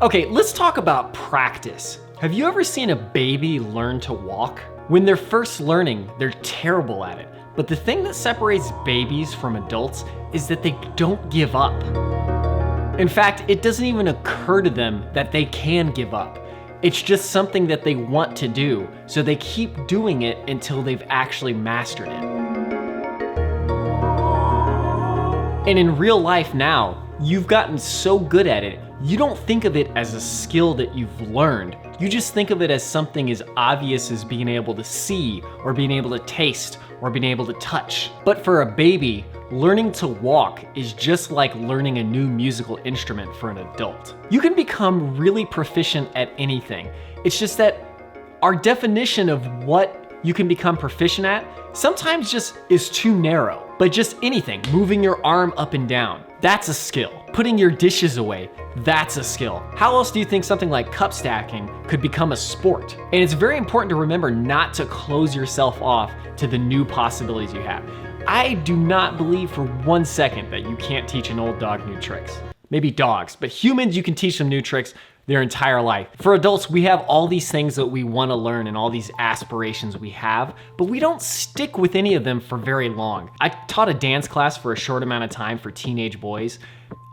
Okay, let's talk about practice. Have you ever seen a baby learn to walk? When they're first learning, they're terrible at it. But the thing that separates babies from adults is that they don't give up. In fact, it doesn't even occur to them that they can give up. It's just something that they want to do, so they keep doing it until they've actually mastered it. And in real life now, you've gotten so good at it, you don't think of it as a skill that you've learned. You just think of it as something as obvious as being able to see, or being able to taste, or being able to touch. But for a baby, learning to walk is just like learning a new musical instrument for an adult. You can become really proficient at anything. It's just that our definition of what you can become proficient at sometimes just is too narrow. But just anything, moving your arm up and down, that's a skill. Putting your dishes away, that's a skill. How else do you think something like cup stacking could become a sport? And it's very important to remember not to close yourself off to the new possibilities you have. I do not believe for 1 second that you can't teach an old dog new tricks. Maybe dogs, but humans, you can teach them new tricks their entire life. For adults, we have all these things that we want to learn and all these aspirations we have, but we don't stick with any of them for very long. I taught a dance class for a short amount of time for teenage boys,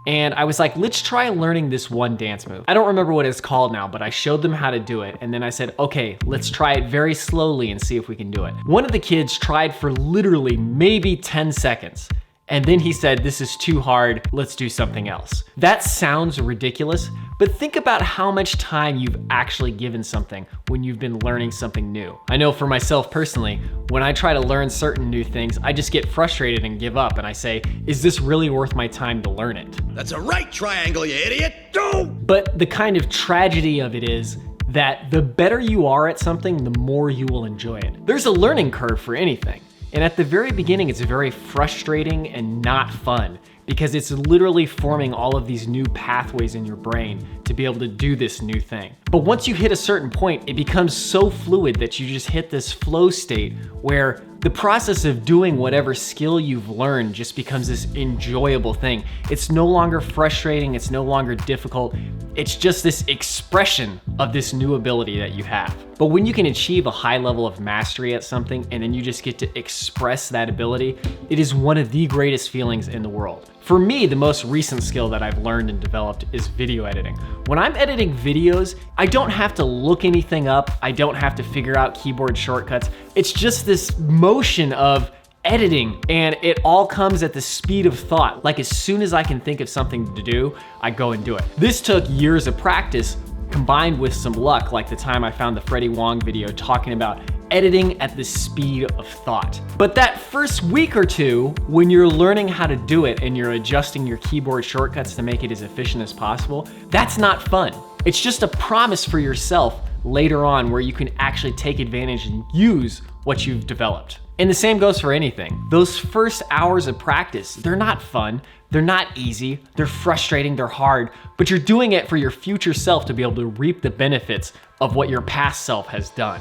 and I was like, let's try learning this one dance move. I don't remember what it's called now, but I showed them how to do it, and then I said, okay, let's try it very slowly and see if we can do it. One of the kids tried for literally maybe 10 seconds. And then he said, this is too hard, let's do something else. That sounds ridiculous, but think about how much time you've actually given something when you've been learning something new. I know for myself personally, when I try to learn certain new things, I just get frustrated and give up, and I say, is this really worth my time to learn it? That's a right triangle, you idiot! Go! But the kind of tragedy of it is that the better you are at something, the more you will enjoy it. There's a learning curve for anything. And at the very beginning, it's very frustrating and not fun because it's literally forming all of these new pathways in your brain to be able to do this new thing. But once you hit a certain point, it becomes so fluid that you just hit this flow state where the process of doing whatever skill you've learned just becomes this enjoyable thing. It's no longer frustrating, it's no longer difficult. It's just this expression of this new ability that you have. But when you can achieve a high level of mastery at something and then you just get to express that ability, it is one of the greatest feelings in the world. For me, the most recent skill that I've learned and developed is video editing. When I'm editing videos, I don't have to look anything up. I don't have to figure out keyboard shortcuts. It's just this motion of editing, and it all comes at the speed of thought. Like as soon as I can think of something to do, I go and do it. This took years of practice combined with some luck, like the time I found the Freddie Wong video talking about editing at the speed of thought. But that first week or two, when you're learning how to do it and you're adjusting your keyboard shortcuts to make it as efficient as possible, that's not fun. It's just a promise for yourself later on where you can actually take advantage and use what you've developed. And the same goes for anything. Those first hours of practice, they're not fun, they're not easy, they're frustrating, they're hard, but you're doing it for your future self to be able to reap the benefits of what your past self has done.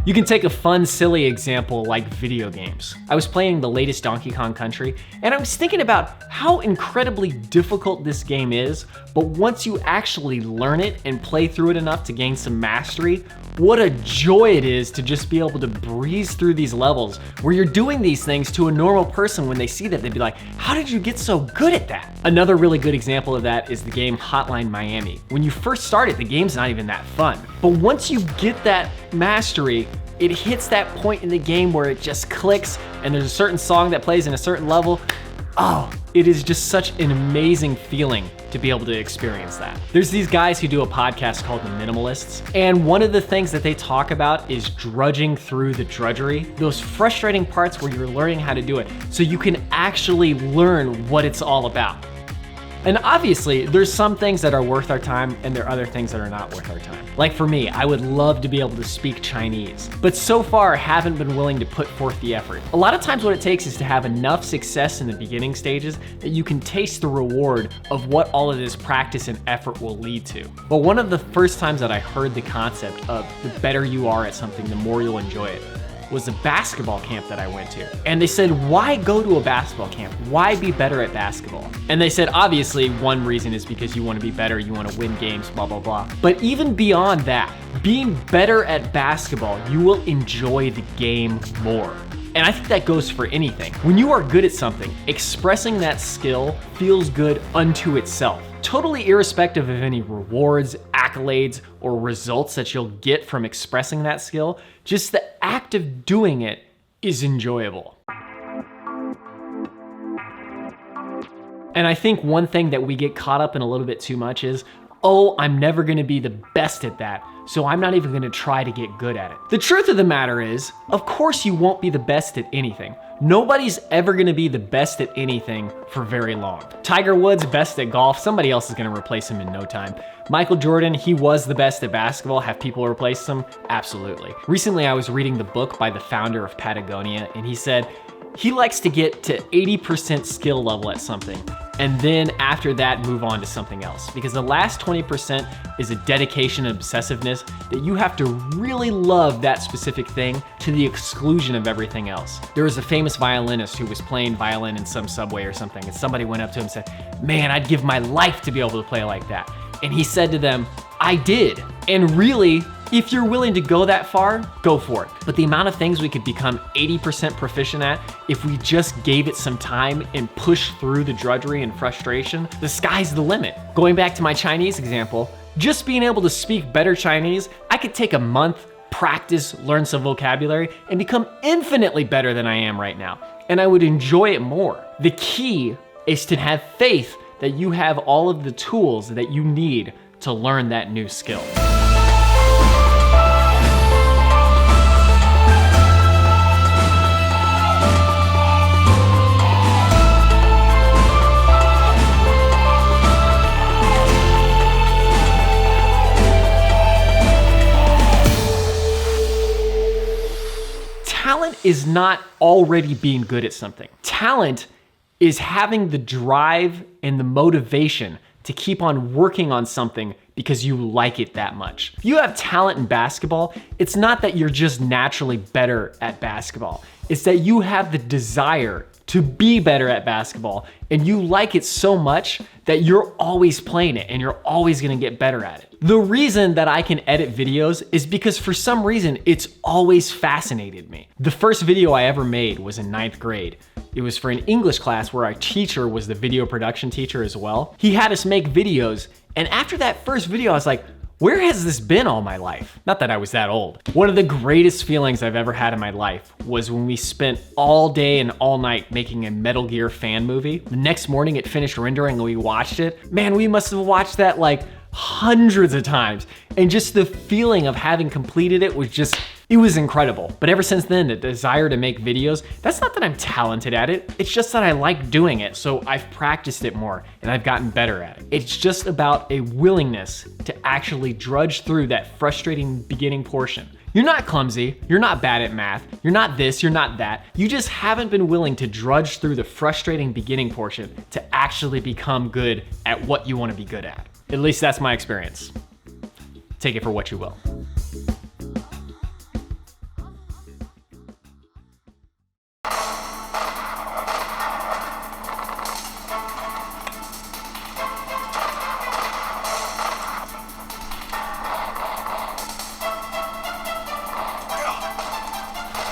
You can take a fun, silly example like video games. I was playing the latest Donkey Kong Country, and I was thinking about how incredibly difficult this game is, but once you actually learn it and play through it enough to gain some mastery, what a joy it is to just be able to breeze through these levels where you're doing these things to a normal person. When they see that, they'd be like, how did you get so good at that? Another really good example of that is the game Hotline Miami. When you first start it, the game's not even that fun. But once you get that mastery, it hits that point in the game where it just clicks and there's a certain song that plays in a certain level. Oh, it is just such an amazing feeling to be able to experience that. There's these guys who do a podcast called The Minimalists, and one of the things that they talk about is drudging through the drudgery, those frustrating parts where you're learning how to do it so you can actually learn what it's all about. And obviously, there's some things that are worth our time and there are other things that are not worth our time. Like for me, I would love to be able to speak Chinese, but so far haven't been willing to put forth the effort. A lot of times what it takes is to have enough success in the beginning stages that you can taste the reward of what all of this practice and effort will lead to. But one of the first times that I heard the concept of the better you are at something, the more you'll enjoy it, was a basketball camp that I went to. And they said, why go to a basketball camp? Why be better at basketball? And they said, obviously, one reason is because you want to be better, you want to win games, blah, blah, blah. But even beyond that, being better at basketball, you will enjoy the game more. And I think that goes for anything. When you are good at something, expressing that skill feels good unto itself. Totally irrespective of any rewards, accolades, or results that you'll get from expressing that skill, just the act of doing it is enjoyable. And I think one thing that we get caught up in a little bit too much is, oh, I'm never gonna be the best at that, so I'm not even gonna try to get good at it. The truth of the matter is, of course you won't be the best at anything. Nobody's ever gonna be the best at anything for very long. Tiger Woods, best at golf, somebody else is gonna replace him in no time. Michael Jordan, he was the best at basketball. Have people replaced him? Absolutely. Recently, I was reading the book by the founder of Patagonia, and he said, he likes to get to 80% skill level at something, and then after that, move on to something else. Because the last 20% is a dedication and obsessiveness that you have to really love that specific thing to the exclusion of everything else. There was a famous violinist who was playing violin in some subway or something, and somebody went up to him and said, man, I'd give my life to be able to play like that. And he said to them, I did. And really, if you're willing to go that far, go for it. But the amount of things we could become 80% proficient at if we just gave it some time and pushed through the drudgery and frustration, the sky's the limit. Going back to my Chinese example, just being able to speak better Chinese, I could take a month, practice, learn some vocabulary, and become infinitely better than I am right now. And I would enjoy it more. The key is to have faith that you have all of the tools that you need to learn that new skill. Talent is not already being good at something. Talent is having the drive and the motivation to keep on working on something because you like it that much. If you have talent in basketball, it's not that you're just naturally better at basketball. It's that you have the desire to be better at basketball and you like it so much that you're always playing it and you're always gonna get better at it. The reason that I can edit videos is because for some reason, it's always fascinated me. The first video I ever made was in 9th grade. It was for an English class where our teacher was the video production teacher as well. He had us make videos, and after that first video, I was like, where has this been all my life? Not that I was that old. One of the greatest feelings I've ever had in my life was when we spent all day and all night making a Metal Gear fan movie. The next morning it finished rendering and we watched it. Man, we must have watched that like hundreds of times. And just the feeling of having completed it was just, it was incredible. But ever since then, the desire to make videos, that's not that I'm talented at it. It's just that I like doing it. So I've practiced it more and I've gotten better at it. It's just about a willingness to actually drudge through that frustrating beginning portion. You're not clumsy, you're not bad at math, you're not this, you're not that. You just haven't been willing to drudge through the frustrating beginning portion to actually become good at what you want to be good at. At least that's my experience. Take it for what you will.